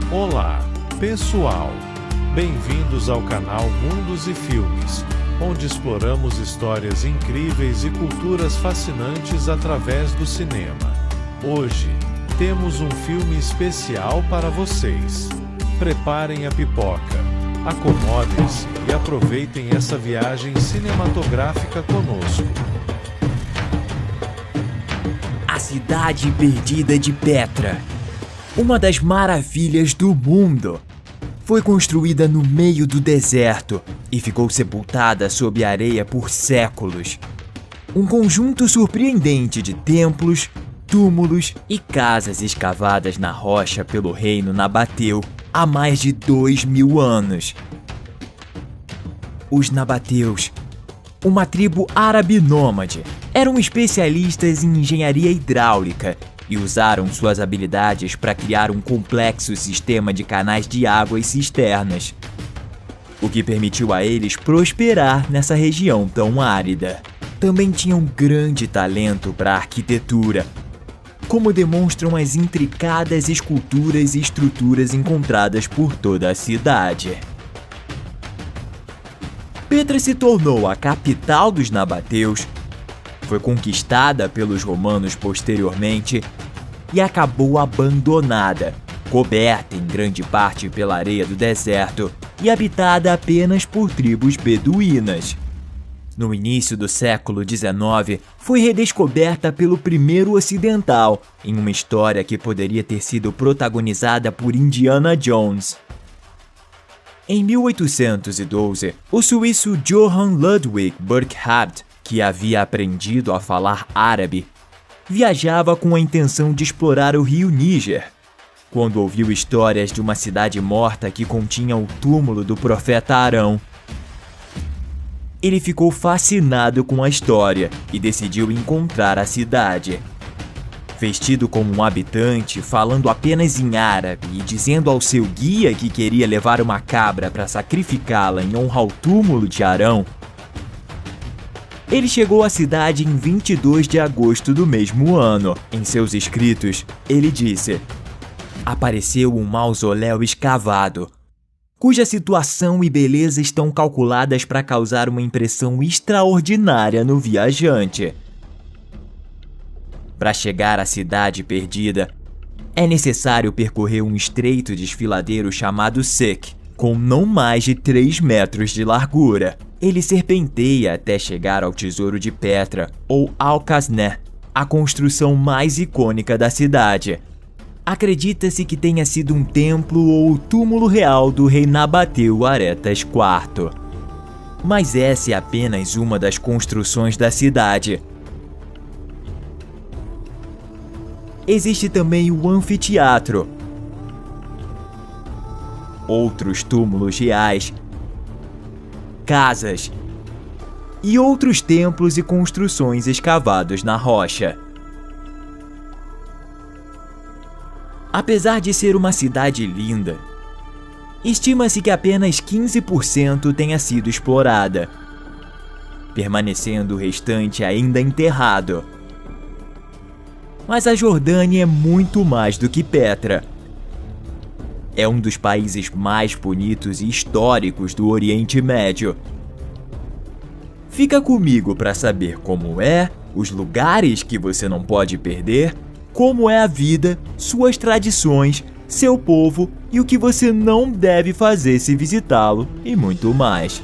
Olá, pessoal! Bem-vindos ao canal Mundos e Filmes, onde exploramos histórias incríveis e culturas fascinantes através do cinema. Hoje, temos um filme especial para vocês. Preparem a pipoca, acomodem-se e aproveitem essa viagem cinematográfica conosco. A Cidade Perdida de Petra, uma das maravilhas do mundo, foi construída no meio do deserto e ficou sepultada sob a areia por séculos. Um conjunto surpreendente de templos, túmulos e casas escavadas na rocha pelo reino Nabateu há mais de 2000 anos. Os Nabateus, uma tribo árabe nômade, eram especialistas em engenharia hidráulica e usaram suas habilidades para criar um complexo sistema de canais de água e cisternas, o que permitiu a eles prosperar nessa região tão árida. Também tinham grande talento para a arquitetura, como demonstram as intricadas esculturas e estruturas encontradas por toda a cidade. Petra se tornou a capital dos nabateus, foi conquistada pelos romanos posteriormente e acabou abandonada, coberta em grande parte pela areia do deserto e habitada apenas por tribos beduínas. No início do século XIX, foi redescoberta pelo primeiro ocidental, em uma história que poderia ter sido protagonizada por Indiana Jones. Em 1812, o suíço Johann Ludwig Burckhardt, que havia aprendido a falar árabe, viajava com a intenção de explorar o rio Níger, quando ouviu histórias de uma cidade morta que continha o túmulo do profeta Arão. Ele ficou fascinado com a história e decidiu encontrar a cidade. Vestido como um habitante, falando apenas em árabe e dizendo ao seu guia que queria levar uma cabra para sacrificá-la em honra ao túmulo de Arão, ele chegou à cidade em 22 de agosto do mesmo ano. Em seus escritos, ele disse: "Apareceu um mausoléu escavado, cuja situação e beleza estão calculadas para causar uma impressão extraordinária no viajante. Para chegar à Cidade Perdida, é necessário percorrer um estreito desfiladeiro chamado Sek, com não mais de 3 metros de largura. Ele serpenteia até chegar ao Tesouro de Petra, ou Al-Qasné, a construção mais icônica da cidade. Acredita-se que tenha sido um templo ou o túmulo real do rei Nabateu Aretas IV. Mas essa é apenas uma das construções da cidade. Existe também o anfiteatro, outros túmulos reais, casas e outros templos e construções escavados na rocha. Apesar de ser uma cidade linda, estima-se que apenas 15% tenha sido explorada, permanecendo o restante ainda enterrado. Mas a Jordânia é muito mais do que Petra. É um dos países mais bonitos e históricos do Oriente Médio. Fica comigo para saber como é, os lugares que você não pode perder, como é a vida, suas tradições, seu povo e o que você não deve fazer se visitá-lo e muito mais.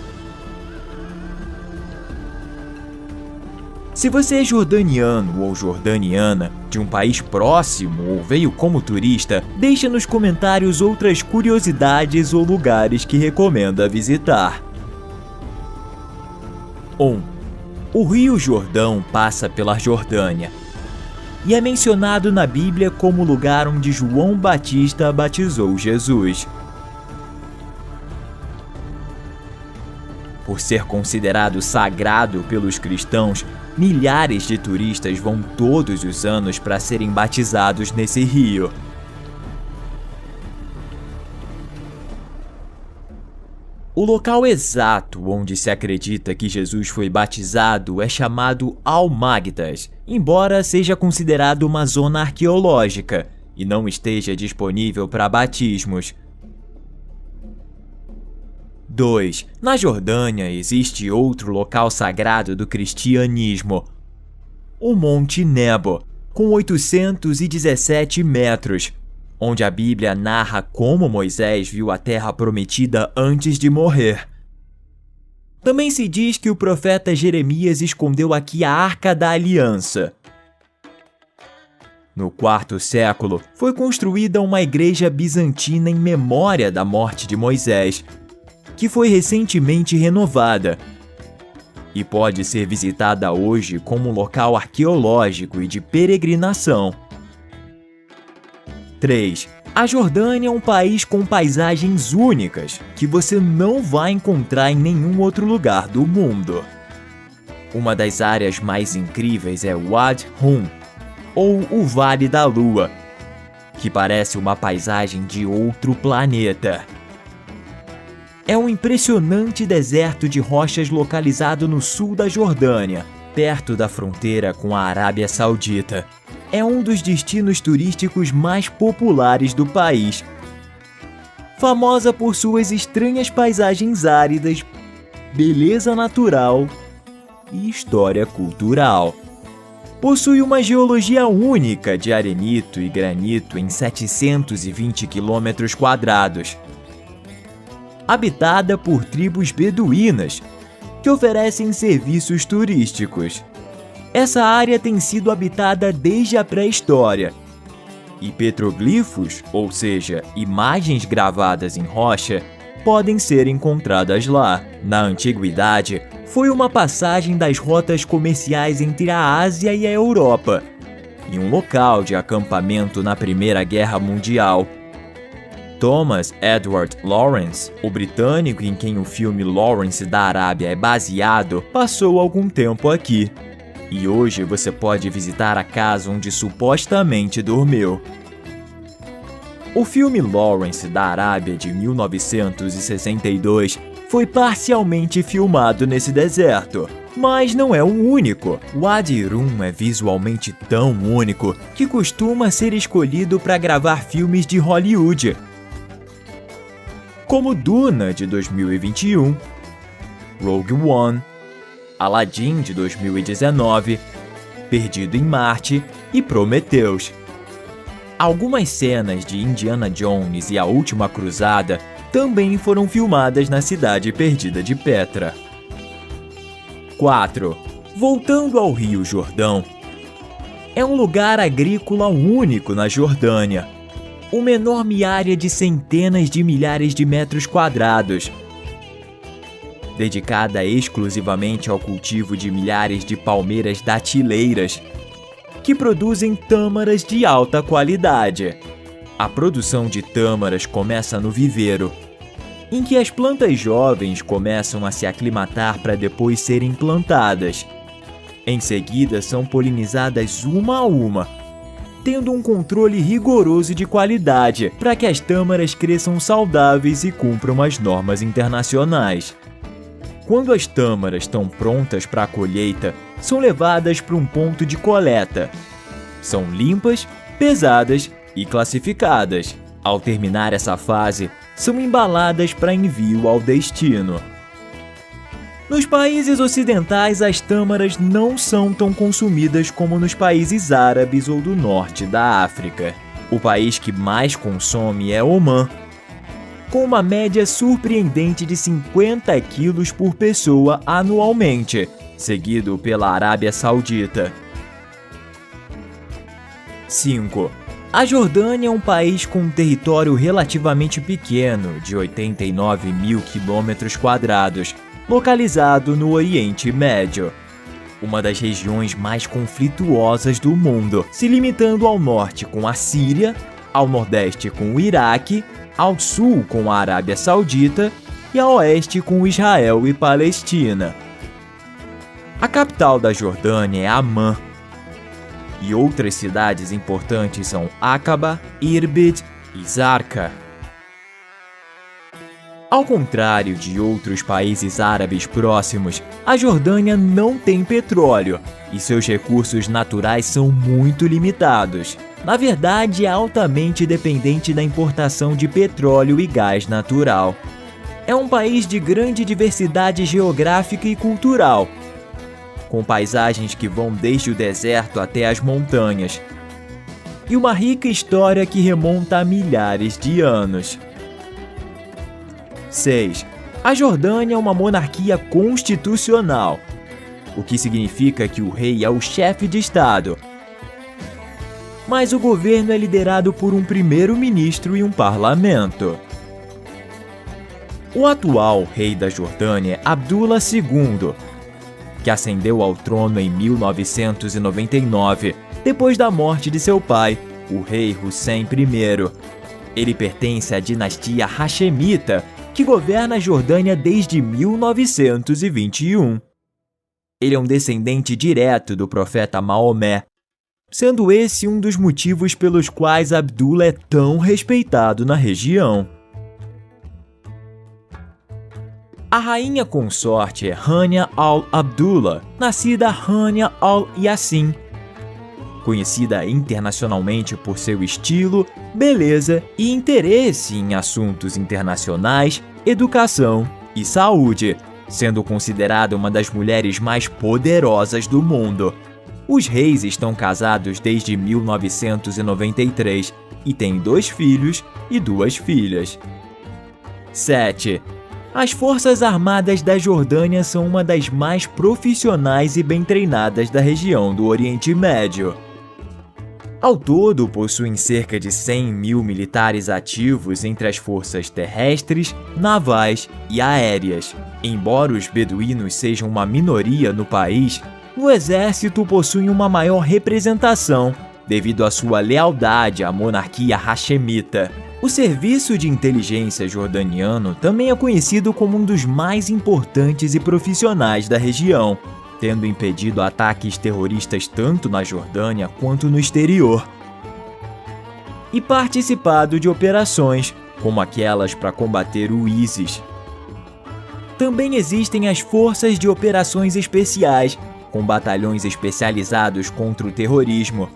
Se você é jordaniano ou jordaniana, de um país próximo ou veio como turista, deixa nos comentários outras curiosidades ou lugares que recomenda visitar. 1. O Rio Jordão passa pela Jordânia e é mencionado na Bíblia como o lugar onde João Batista batizou Jesus. Por ser considerado sagrado pelos cristãos, milhares de turistas vão todos os anos para serem batizados nesse rio. O local exato onde se acredita que Jesus foi batizado é chamado Al-Magdas, embora seja considerado uma zona arqueológica, e não esteja disponível para batismos. 2. Na Jordânia existe outro local sagrado do cristianismo, o Monte Nebo, com 817 metros, onde a Bíblia narra como Moisés viu a terra prometida antes de morrer. Também se diz que o profeta Jeremias escondeu aqui a Arca da Aliança. No IV século, foi construída uma igreja bizantina em memória da morte de Moisés, que foi recentemente renovada e pode ser visitada hoje como um local arqueológico e de peregrinação. 3. A Jordânia é um país com paisagens únicas que você não vai encontrar em nenhum outro lugar do mundo. Uma das áreas mais incríveis é Wadi Rum, ou o Vale da Lua, que parece uma paisagem de outro planeta. É um impressionante deserto de rochas localizado no sul da Jordânia, perto da fronteira com a Arábia Saudita. É um dos destinos turísticos mais populares do país. Famosa por suas estranhas paisagens áridas, beleza natural e história cultural. Possui uma geologia única de arenito e granito em 720 km². Habitada por tribos beduínas, que oferecem serviços turísticos. Essa área tem sido habitada desde a pré-história, e petroglifos, ou seja, imagens gravadas em rocha, podem ser encontradas lá. Na antiguidade, foi uma passagem das rotas comerciais entre a Ásia e a Europa, e um local de acampamento na Primeira Guerra Mundial. Thomas Edward Lawrence, o britânico em quem o filme Lawrence da Arábia é baseado, passou algum tempo aqui. E hoje você pode visitar a casa onde supostamente dormiu. O filme Lawrence da Arábia de 1962 foi parcialmente filmado nesse deserto, mas não é o único. Wadi Rum é visualmente tão único que costuma ser escolhido para gravar filmes de Hollywood, como Duna de 2021, Rogue One, Aladdin de 2019, Perdido em Marte e Prometheus. Algumas cenas de Indiana Jones e A Última Cruzada também foram filmadas na cidade perdida de Petra. 4. Voltando ao Rio Jordão. É um lugar agrícola único na Jordânia. Uma enorme área de centenas de milhares de metros quadrados, dedicada exclusivamente ao cultivo de milhares de palmeiras datileiras, que produzem tâmaras de alta qualidade. A produção de tâmaras começa no viveiro, em que as plantas jovens começam a se aclimatar para depois serem plantadas. Em seguida, são polinizadas uma a uma, tendo um controle rigoroso de qualidade para que as tâmaras cresçam saudáveis e cumpram as normas internacionais. Quando as tâmaras estão prontas para a colheita, são levadas para um ponto de coleta. São limpas, pesadas e classificadas. Ao terminar essa fase, são embaladas para envio ao destino. Nos países ocidentais, as tâmaras não são tão consumidas como nos países árabes ou do norte da África. O país que mais consome é Omã, com uma média surpreendente de 50 quilos por pessoa anualmente, seguido pela Arábia Saudita. 5. A Jordânia é um país com um território relativamente pequeno, de 89 mil km², localizado no Oriente Médio, uma das regiões mais conflituosas do mundo, se limitando ao norte com a Síria, ao nordeste com o Iraque, ao sul com a Arábia Saudita e a oeste com Israel e Palestina. A capital da Jordânia é Amman, e outras cidades importantes são Aqaba, Irbid e Zarqa. Ao contrário de outros países árabes próximos, a Jordânia não tem petróleo e seus recursos naturais são muito limitados. na verdade, é altamente dependente da importação de petróleo e gás natural. É um país de grande diversidade geográfica e cultural, com paisagens que vão desde o deserto até as montanhas, e uma rica história que remonta a milhares de anos. 6. A Jordânia é uma monarquia constitucional, o que significa que o rei é o chefe de Estado. Mas o governo é liderado por um primeiro-ministro e um parlamento. O atual rei da Jordânia é Abdullah II, que ascendeu ao trono em 1999, depois da morte de seu pai, o rei Hussein I. Ele pertence à dinastia Hashemita, que governa a Jordânia desde 1921. Ele é um descendente direto do profeta Maomé, sendo esse um dos motivos pelos quais Abdullah é tão respeitado na região. A rainha consorte é Rania al-Abdullah, nascida Rania al-Yassin, conhecida internacionalmente por seu estilo, beleza e interesse em assuntos internacionais, educação e saúde, sendo considerada uma das mulheres mais poderosas do mundo. Os reis estão casados desde 1993 e têm 2 filhos e 2 filhas. 7. As Forças Armadas da Jordânia são uma das mais profissionais e bem treinadas da região do Oriente Médio. Ao todo, possuem cerca de 100 mil militares ativos entre as forças terrestres, navais e aéreas. Embora os beduínos sejam uma minoria no país, no exército possuem uma maior representação devido à sua lealdade à monarquia hashemita. O serviço de inteligência jordaniano também é conhecido como um dos mais importantes e profissionais da região, tendo impedido ataques terroristas tanto na Jordânia quanto no exterior, e participado de operações como aquelas para combater o ISIS. Também existem as Forças de Operações Especiais, com batalhões especializados contra o terrorismo,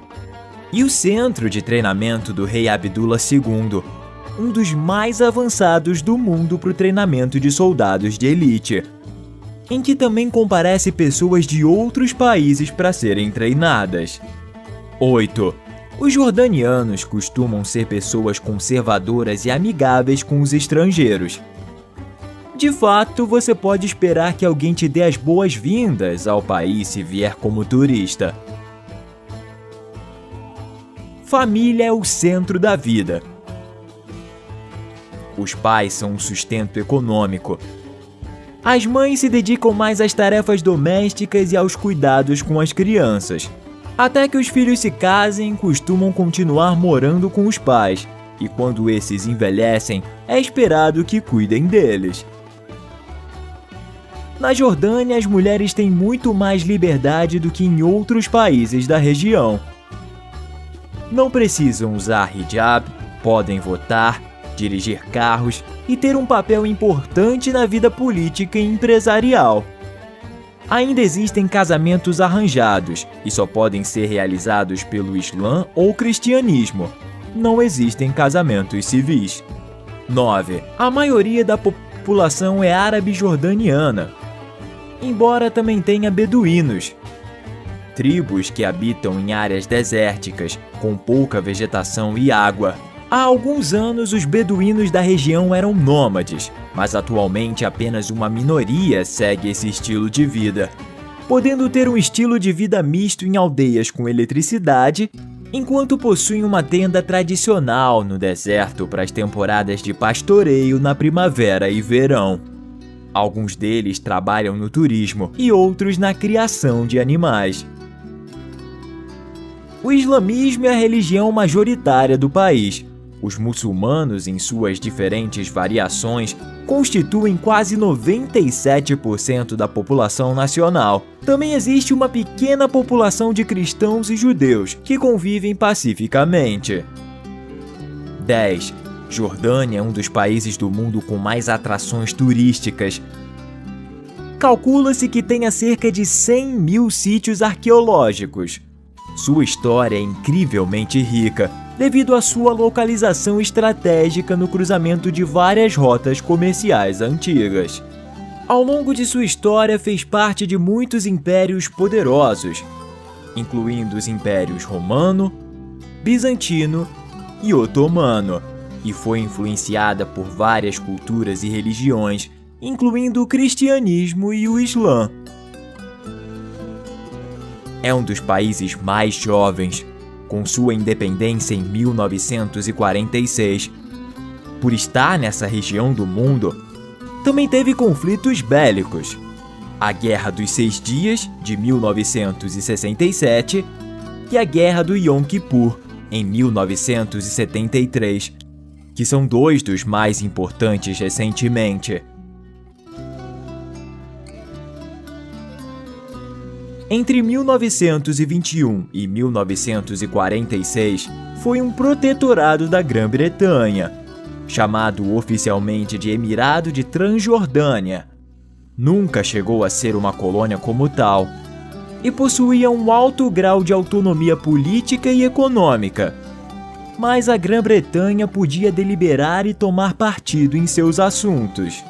e o Centro de Treinamento do Rei Abdullah II, um dos mais avançados do mundo para o treinamento de soldados de elite, em que também comparece pessoas de outros países para serem treinadas. 8. Os jordanianos costumam ser pessoas conservadoras e amigáveis com os estrangeiros. De fato, você pode esperar que alguém te dê as boas-vindas ao país se vier como turista. Família é o centro da vida. Os pais são um sustento econômico. As mães se dedicam mais às tarefas domésticas e aos cuidados com as crianças. Até que os filhos se casem, costumam continuar morando com os pais, e quando esses envelhecem, é esperado que cuidem deles. Na Jordânia, as mulheres têm muito mais liberdade do que em outros países da região. Não precisam usar hijab, podem votar, dirigir carros e ter um papel importante na vida política e empresarial. Ainda existem casamentos arranjados e só podem ser realizados pelo Islã ou cristianismo. Não existem casamentos civis. 9. A maioria da população é árabe jordaniana, embora também tenha beduínos, tribos que habitam em áreas desérticas, com pouca vegetação e água. Há alguns anos, os beduínos da região eram nômades, mas atualmente apenas uma minoria segue esse estilo de vida, podendo ter um estilo de vida misto em aldeias com eletricidade, enquanto possuem uma tenda tradicional no deserto para as temporadas de pastoreio na primavera e verão. Alguns deles trabalham no turismo e outros na criação de animais. O islamismo é a religião majoritária do país. Os muçulmanos, em suas diferentes variações, constituem quase 97% da população nacional. Também existe uma pequena população de cristãos e judeus, que convivem pacificamente. 10. Jordânia é um dos países do mundo com mais atrações turísticas. Calcula-se que tenha cerca de 100 mil sítios arqueológicos, Sua história é incrivelmente rica, devido à sua localização estratégica no cruzamento de várias rotas comerciais antigas. Ao longo de sua história, fez parte de muitos impérios poderosos, incluindo os impérios romano, bizantino e otomano, e foi influenciada por várias culturas e religiões, incluindo o cristianismo e o islã. É um dos países mais jovens, com sua independência em 1946. Por estar nessa região do mundo, também teve conflitos bélicos. A Guerra dos 6 Dias, de 1967, e a Guerra do Yom Kippur, em 1973, que são dois dos mais importantes recentemente. Entre 1921 e 1946, foi um protetorado da Grã-Bretanha, chamado oficialmente de Emirado de Transjordânia. Nunca chegou a ser uma colônia como tal, e possuía um alto grau de autonomia política e econômica. Mas a Grã-Bretanha podia deliberar e tomar partido em seus assuntos.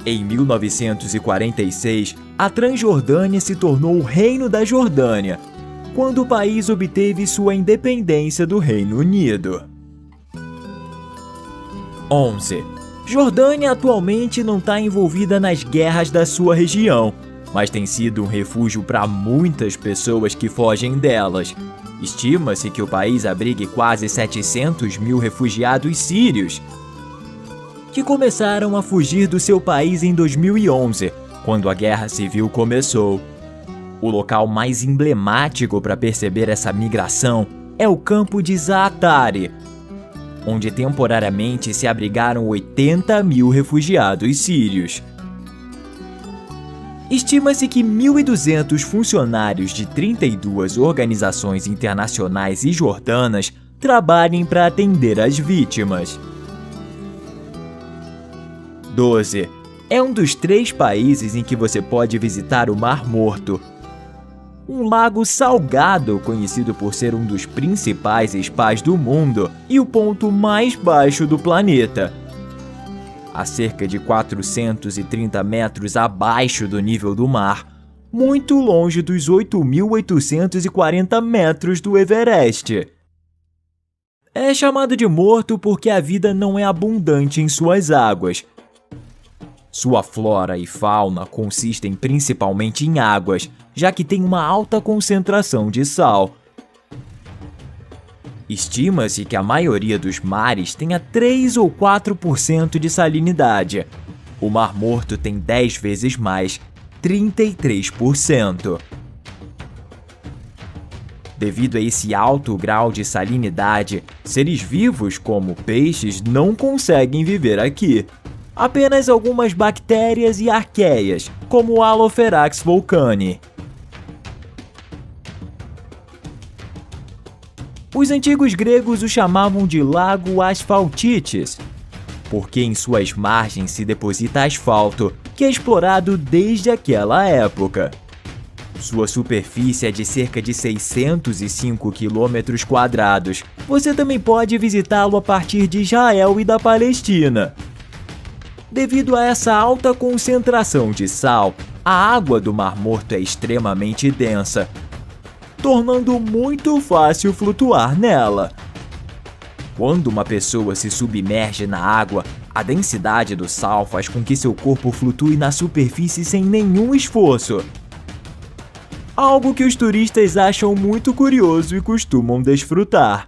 Em 1946, a Transjordânia se tornou o Reino da Jordânia, quando o país obteve sua independência do Reino Unido. 11. Jordânia atualmente não está envolvida nas guerras da sua região, mas tem sido um refúgio para muitas pessoas que fogem delas. Estima-se que o país abrigue quase 700 mil refugiados sírios, que começaram a fugir do seu país em 2011, quando a Guerra Civil começou. O local mais emblemático para perceber essa migração é o campo de Zaatari, onde temporariamente se abrigaram 80 mil refugiados sírios. Estima-se que 1.200 funcionários de 32 organizações internacionais e jordanas trabalhem para atender as vítimas. 12. É um dos 3 países em que você pode visitar o Mar Morto, um lago salgado conhecido por ser um dos principais spas do mundo e o ponto mais baixo do planeta. A cerca de 430 metros abaixo do nível do mar, muito longe dos 8.840 metros do Everest. É chamado de morto porque a vida não é abundante em suas águas. Sua flora e fauna consistem principalmente em águas, já que tem uma alta concentração de sal. Estima-se que a maioria dos mares tenha 3 ou 4% de salinidade. O Mar Morto tem 10 vezes mais, 33%. Devido a esse alto grau de salinidade, seres vivos como peixes não conseguem viver aqui. Apenas algumas bactérias e arqueias, como o Halopherax vulcani. Os antigos gregos o chamavam de Lago Asfaltites, porque em suas margens se deposita asfalto, que é explorado desde aquela época. Sua superfície é de cerca de 605 km². Você também pode visitá-lo a partir de Israel e da Palestina. Devido a essa alta concentração de sal, a água do Mar Morto é extremamente densa, tornando muito fácil flutuar nela. Quando uma pessoa se submerge na água, a densidade do sal faz com que seu corpo flutue na superfície sem nenhum esforço. Algo que os turistas acham muito curioso e costumam desfrutar.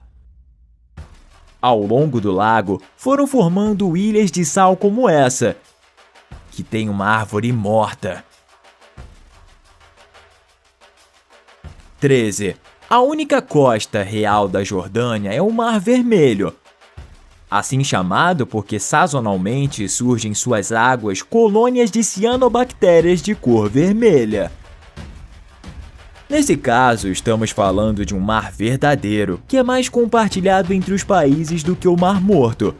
Ao longo do lago, foram formando ilhas de sal como essa, que tem uma árvore morta. 13. A única costa real da Jordânia é o Mar Vermelho, assim chamado porque sazonalmente surgem em suas águas colônias de cianobactérias de cor vermelha. Nesse caso, estamos falando de um mar verdadeiro, que é mais compartilhado entre os países do que o Mar Morto.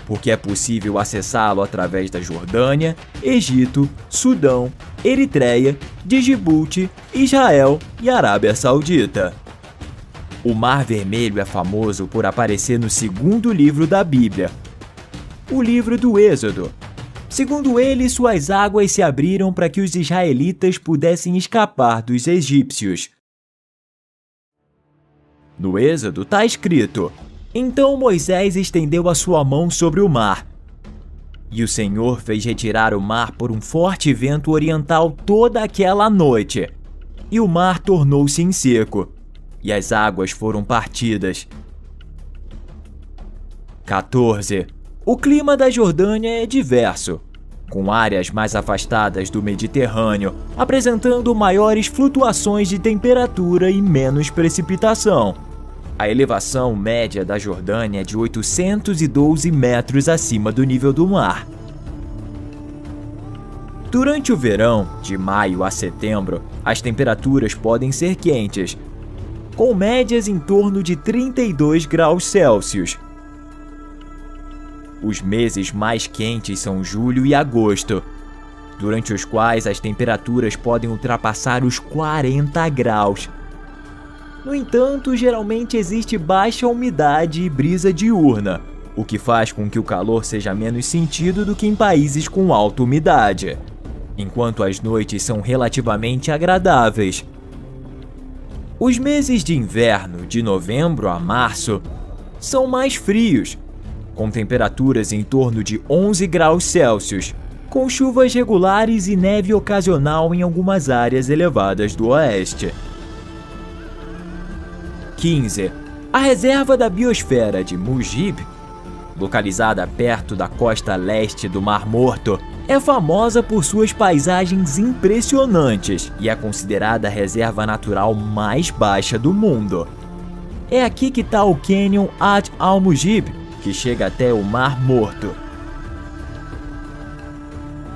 porque é possível acessá-lo através da Jordânia, Egito, Sudão, Eritreia, Djibouti, Israel e Arábia Saudita. O Mar Vermelho é famoso por aparecer no segundo livro da Bíblia, o livro do Êxodo. Segundo ele, suas águas se abriram para que os israelitas pudessem escapar dos egípcios. No Êxodo está escrito: então Moisés estendeu a sua mão sobre o mar, e o Senhor fez retirar o mar por um forte vento oriental toda aquela noite, e o mar tornou-se em seco, e as águas foram partidas. 14. O clima da Jordânia é diverso, com áreas mais afastadas do Mediterrâneo, apresentando maiores flutuações de temperatura e menos precipitação. A elevação média da Jordânia é de 812 metros acima do nível do mar. Durante o verão, de maio a setembro, as temperaturas podem ser quentes, com médias em torno de 32 graus Celsius. Os meses mais quentes são julho e agosto, durante os quais as temperaturas podem ultrapassar os 40 graus. No entanto, geralmente existe baixa umidade e brisa diurna, o que faz com que o calor seja menos sentido do que em países com alta umidade, enquanto as noites são relativamente agradáveis. Os meses de inverno, de novembro a março, são mais frios, com temperaturas em torno de 11 graus Celsius, com chuvas regulares e neve ocasional em algumas áreas elevadas do oeste. 15. A reserva da biosfera de Mujib, localizada perto da costa leste do Mar Morto, é famosa por suas paisagens impressionantes e é considerada a reserva natural mais baixa do mundo. É aqui que está o Canyon Ad al-Mujib, que chega até o Mar Morto.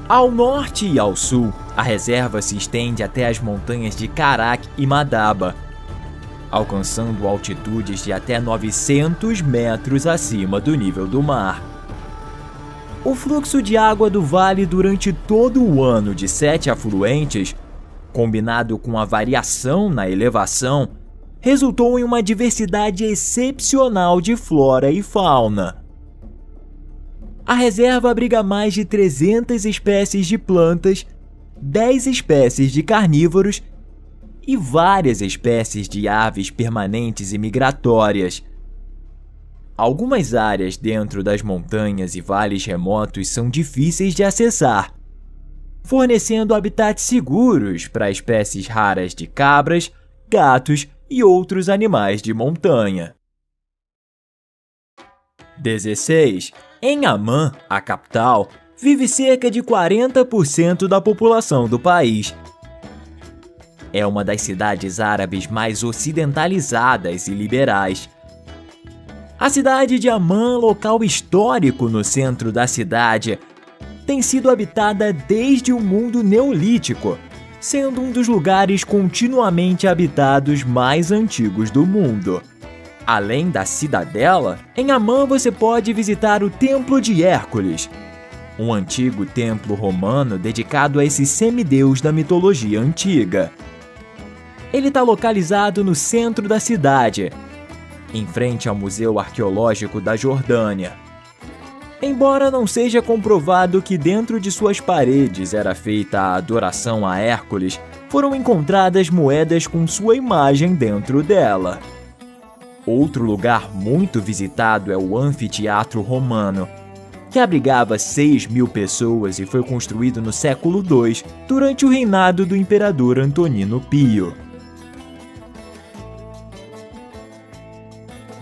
Ao norte e ao sul, a reserva se estende até as montanhas de Karak e Madaba, alcançando altitudes de até 900 metros acima do nível do mar. O fluxo de água do vale durante todo o ano de 7 afluentes, combinado com a variação na elevação, resultou em uma diversidade excepcional de flora e fauna. A reserva abriga mais de 300 espécies de plantas, 10 espécies de carnívoros e várias espécies de aves permanentes e migratórias. Algumas áreas dentro das montanhas e vales remotos são difíceis de acessar, fornecendo habitats seguros para espécies raras de cabras, gatos e outros animais de montanha. 16. Em Amman, a capital, vive cerca de 40% da população do país. É uma das cidades árabes mais ocidentalizadas e liberais. A cidade de Amman, local histórico no centro da cidade, tem sido habitada desde o mundo neolítico, sendo um dos lugares continuamente habitados mais antigos do mundo. Além da cidadela, em Amman você pode visitar o Templo de Hércules, um antigo templo romano dedicado a esse semideus da mitologia antiga. Ele está localizado no centro da cidade, em frente ao Museu Arqueológico da Jordânia. Embora não seja comprovado que dentro de suas paredes era feita a adoração a Hércules, foram encontradas moedas com sua imagem dentro dela. Outro lugar muito visitado é o Anfiteatro Romano, que abrigava 6.000 pessoas e foi construído no século II, durante o reinado do imperador Antonino Pio.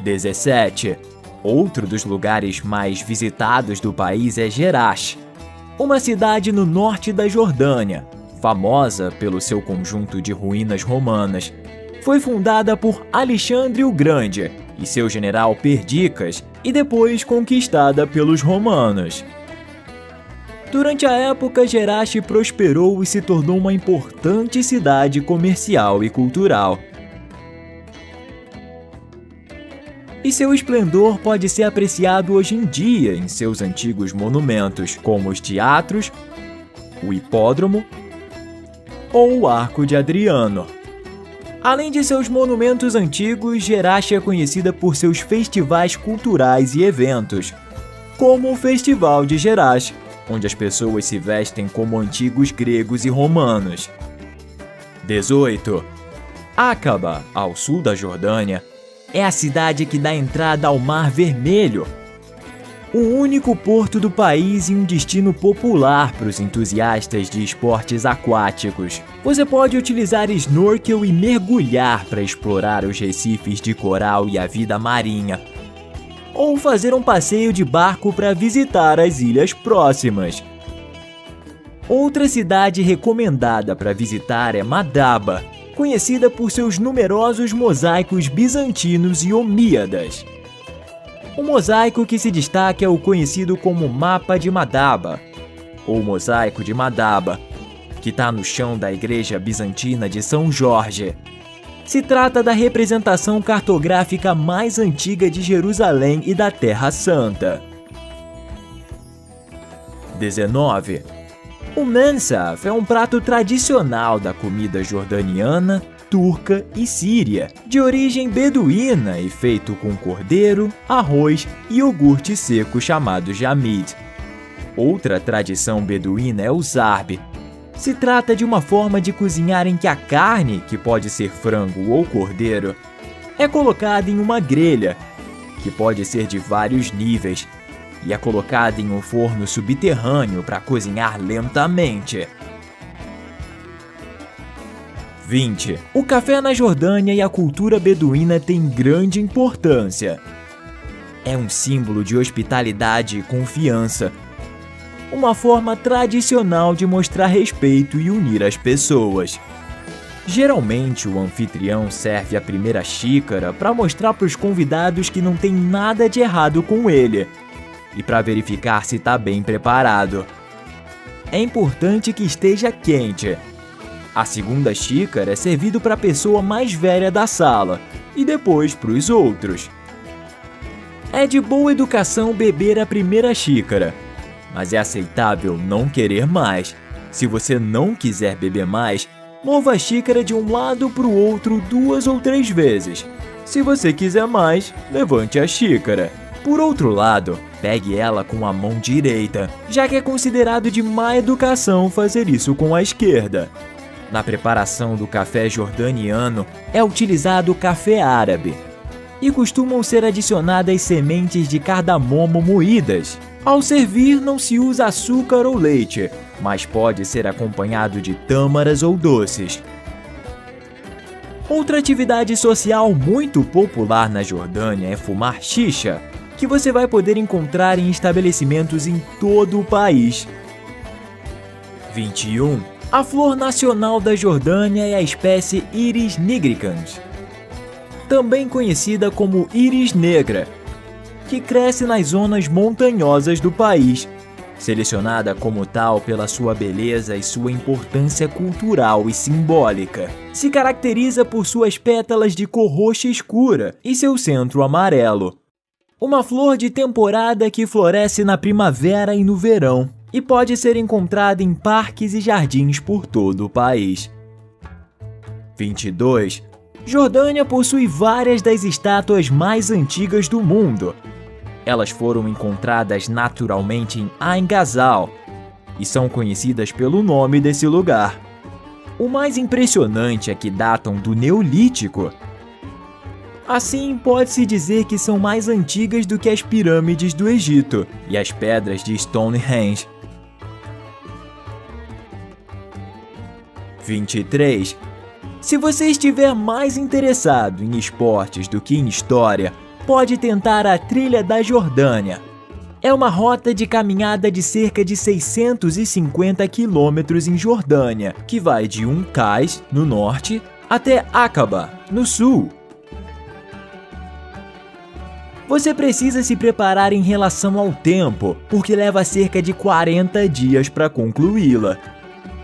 17. Outro dos lugares mais visitados do país é Jerash, uma cidade no norte da Jordânia, famosa pelo seu conjunto de ruínas romanas. Foi fundada por Alexandre o Grande e seu general Perdicas e depois conquistada pelos romanos. Durante a época, Jerash prosperou e se tornou uma importante cidade comercial e cultural. e seu esplendor pode ser apreciado hoje em dia em seus antigos monumentos, como os teatros, o hipódromo ou o Arco de Adriano. Além de seus monumentos antigos, Jerash é conhecida por seus festivais culturais e eventos, como o Festival de Jerash, onde as pessoas se vestem como antigos gregos e romanos. 18. Aqaba, ao sul da Jordânia, é a cidade que dá entrada ao Mar Vermelho, o único porto do país e um destino popular para os entusiastas de esportes aquáticos. Você pode utilizar snorkel e mergulhar para explorar os recifes de coral e a vida marinha, ou fazer um passeio de barco para visitar as ilhas próximas. Outra cidade recomendada para visitar é Madaba, conhecida por seus numerosos mosaicos bizantinos e omíadas. O mosaico que se destaca é o conhecido como Mapa de Madaba, ou Mosaico de Madaba, que está no chão da igreja bizantina de São Jorge. Se trata da representação cartográfica mais antiga de Jerusalém e da Terra Santa. 19. O mansaf é um prato tradicional da comida jordaniana, turca e síria, de origem beduína e feito com cordeiro, arroz e iogurte seco chamado jamid. Outra tradição beduína é o zarb. Se trata de uma forma de cozinhar em que a carne, que pode ser frango ou cordeiro, é colocada em uma grelha, que pode ser de vários níveis, e é colocada em um forno subterrâneo para cozinhar lentamente. 20. O café na Jordânia e a cultura beduína têm grande importância. É um símbolo de hospitalidade e confiança, uma forma tradicional de mostrar respeito e unir as pessoas. Geralmente, o anfitrião serve a primeira xícara para mostrar para os convidados que não tem nada de errado com ele e para verificar se está bem preparado. É importante que esteja quente. A segunda xícara é servido para a pessoa mais velha da sala e depois para os outros. É de boa educação beber a primeira xícara, mas é aceitável não querer mais. Se você não quiser beber mais, mova a xícara de um lado para o outro 2 ou 3 vezes. Se você quiser mais, levante a xícara. Por outro lado, pegue ela com a mão direita, já que é considerado de má educação fazer isso com a esquerda. Na preparação do café jordaniano, é utilizado café árabe e costumam ser adicionadas sementes de cardamomo moídas. Ao servir, não se usa açúcar ou leite, mas pode ser acompanhado de tâmaras ou doces. Outra atividade social muito popular na Jordânia é fumar xixa, que você vai poder encontrar em estabelecimentos em todo o país. 21. A flor nacional da Jordânia é a espécie Iris nigricans, também conhecida como íris negra, que cresce nas zonas montanhosas do país, selecionada como tal pela sua beleza e sua importância cultural e simbólica. Se caracteriza por suas pétalas de cor roxa escura e seu centro amarelo. Uma flor de temporada que floresce na primavera e no verão e pode ser encontrada em parques e jardins por todo o país. 22. Jordânia possui várias das estátuas mais antigas do mundo. Elas foram encontradas naturalmente em Ain Ghazal e são conhecidas pelo nome desse lugar. O mais impressionante é que datam do Neolítico. Assim, pode-se dizer que são mais antigas do que as pirâmides do Egito e as pedras de Stonehenge. 23. Se você estiver mais interessado em esportes do que em história, pode tentar a Trilha da Jordânia. É uma rota de caminhada de cerca de 650 quilômetros em Jordânia, que vai de Cais, no norte, até Aqaba, no sul. Você precisa se preparar em relação ao tempo, porque leva cerca de 40 dias para concluí-la.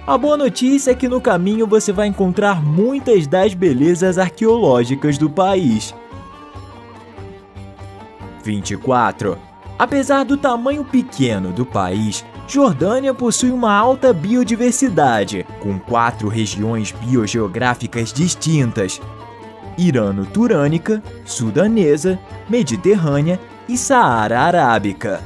A boa notícia é que no caminho você vai encontrar muitas das belezas arqueológicas do país. 24. Apesar do tamanho pequeno do país, Jordânia possui uma alta biodiversidade, com 4 regiões biogeográficas distintas: irano-turânica, sudanesa, mediterrânea e Saara Arábica.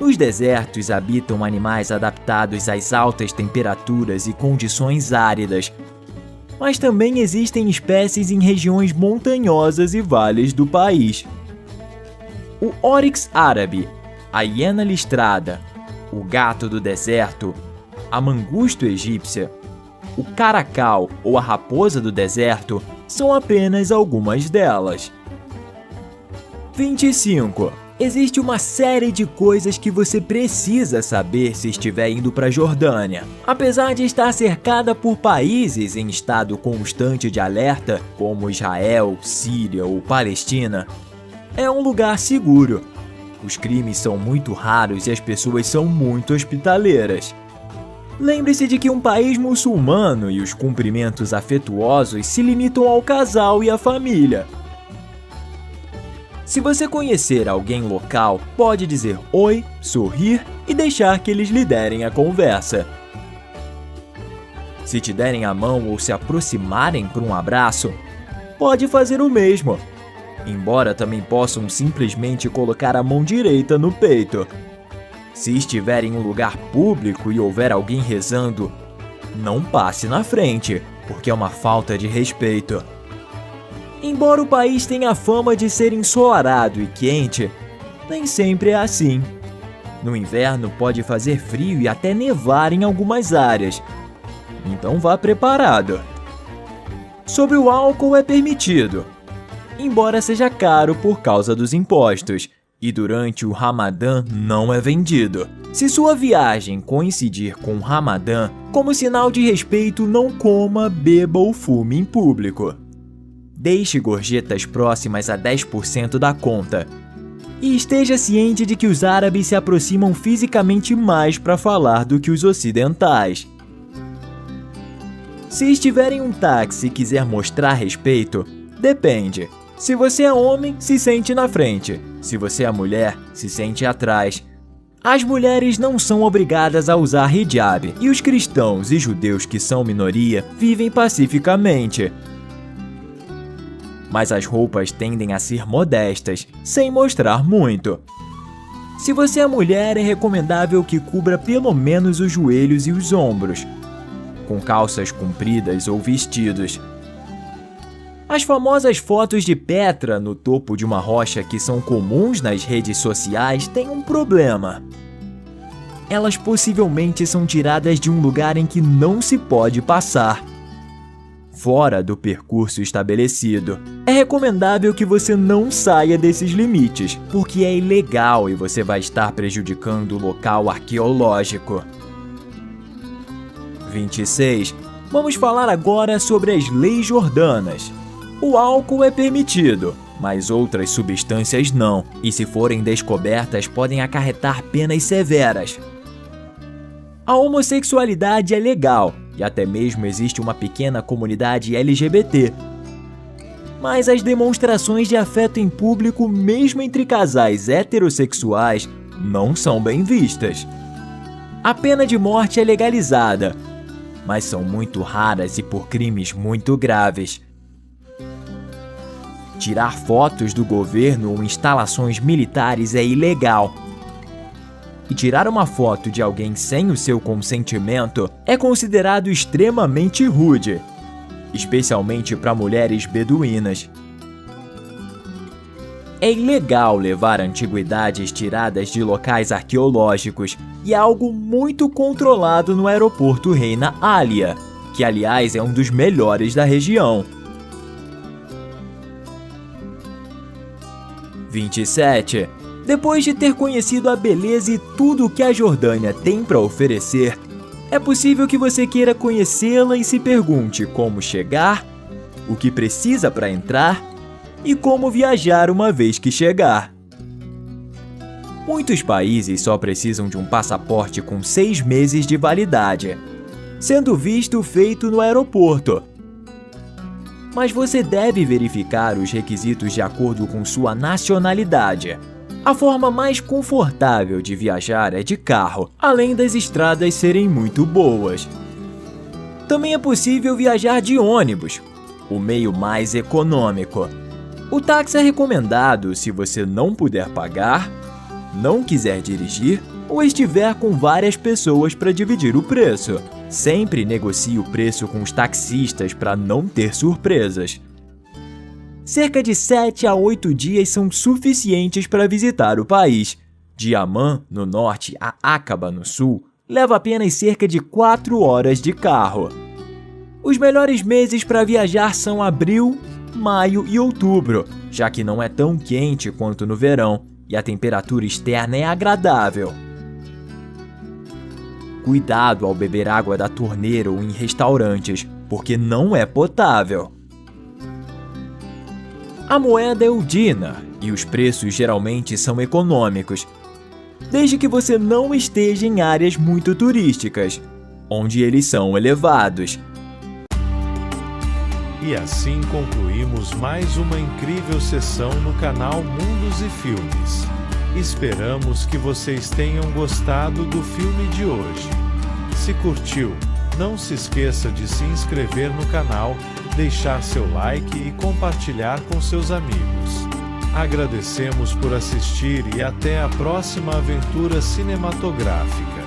Nos desertos habitam animais adaptados às altas temperaturas e condições áridas, mas também existem espécies em regiões montanhosas e vales do país. O oryx árabe, a hiena listrada, o gato do deserto, a mangusto egípcia, o caracal ou a raposa do deserto são apenas algumas delas. 25. Existe uma série de coisas que você precisa saber se estiver indo para a Jordânia. Apesar de estar cercada por países em estado constante de alerta, como Israel, Síria ou Palestina, é um lugar seguro. Os crimes são muito raros e as pessoas são muito hospitaleiras. Lembre-se de que um país muçulmano e os cumprimentos afetuosos se limitam ao casal e à família. Se você conhecer alguém local, pode dizer oi, sorrir e deixar que eles liderem a conversa. Se te derem a mão ou se aproximarem para um abraço, pode fazer o mesmo, embora também possam simplesmente colocar a mão direita no peito. Se estiver em um lugar público e houver alguém rezando, não passe na frente, porque é uma falta de respeito. Embora o país tenha fama de ser ensolarado e quente, nem sempre é assim. No inverno pode fazer frio e até nevar em algumas áreas, então vá preparado. Sobre o álcool, é permitido, embora seja caro por causa dos impostos, e durante o Ramadã não é vendido. Se sua viagem coincidir com o Ramadã, como sinal de respeito, não coma, beba ou fume em público. Deixe gorjetas próximas a 10% da conta. E esteja ciente de que os árabes se aproximam fisicamente mais para falar do que os ocidentais. Se estiver em um táxi e quiser mostrar respeito, depende. Se você é homem, se sente na frente. Se você é mulher, se sente atrás. As mulheres não são obrigadas a usar hijab, e os cristãos e judeus que são minoria vivem pacificamente. Mas as roupas tendem a ser modestas, sem mostrar muito. Se você é mulher, é recomendável que cubra pelo menos os joelhos e os ombros, com calças compridas ou vestidos. As famosas fotos de Petra no topo de uma rocha que são comuns nas redes sociais têm um problema. Elas possivelmente são tiradas de um lugar em que não se pode passar, fora do percurso estabelecido. É recomendável que você não saia desses limites, porque é ilegal e você vai estar prejudicando o local arqueológico. 26. Vamos falar agora sobre as leis jordanas. O álcool é permitido, mas outras substâncias não, e se forem descobertas podem acarretar penas severas. A homossexualidade é legal, e até mesmo existe uma pequena comunidade LGBT. Mas as demonstrações de afeto em público, mesmo entre casais heterossexuais, não são bem vistas. A pena de morte é legalizada, mas são muito raras e por crimes muito graves. Tirar fotos do governo ou instalações militares é ilegal. E tirar uma foto de alguém sem o seu consentimento é considerado extremamente rude, especialmente para mulheres beduínas. É ilegal levar antiguidades tiradas de locais arqueológicos e é algo muito controlado no aeroporto Reina Alia, que aliás é um dos melhores da região. 27. Depois de ter conhecido a beleza e tudo o que a Jordânia tem para oferecer, é possível que você queira conhecê-la e se pergunte como chegar, o que precisa para entrar e como viajar uma vez que chegar. Muitos países só precisam de um passaporte com 6 meses de validade, sendo visto feito no aeroporto. Mas você deve verificar os requisitos de acordo com sua nacionalidade. A forma mais confortável de viajar é de carro, além das estradas serem muito boas. Também é possível viajar de ônibus, o meio mais econômico. O táxi é recomendado se você não puder pagar, não quiser dirigir ou estiver com várias pessoas para dividir o preço. Sempre negocie o preço com os taxistas para não ter surpresas. Cerca de 7 a 8 dias são suficientes para visitar o país. De Amman, no norte, a Aqaba, no sul, leva apenas cerca de 4 horas de carro. Os melhores meses para viajar são abril, maio e outubro, já que não é tão quente quanto no verão e a temperatura externa é agradável. Cuidado ao beber água da torneira ou em restaurantes, porque não é potável. A moeda é o dinar e os preços geralmente são econômicos, desde que você não esteja em áreas muito turísticas, onde eles são elevados. E assim concluímos mais uma incrível sessão no canal Mundos e Filmes. Esperamos que vocês tenham gostado do filme de hoje. Se curtiu, não se esqueça de se inscrever no canal, deixar seu like e compartilhar com seus amigos. Agradecemos por assistir e até a próxima aventura cinematográfica.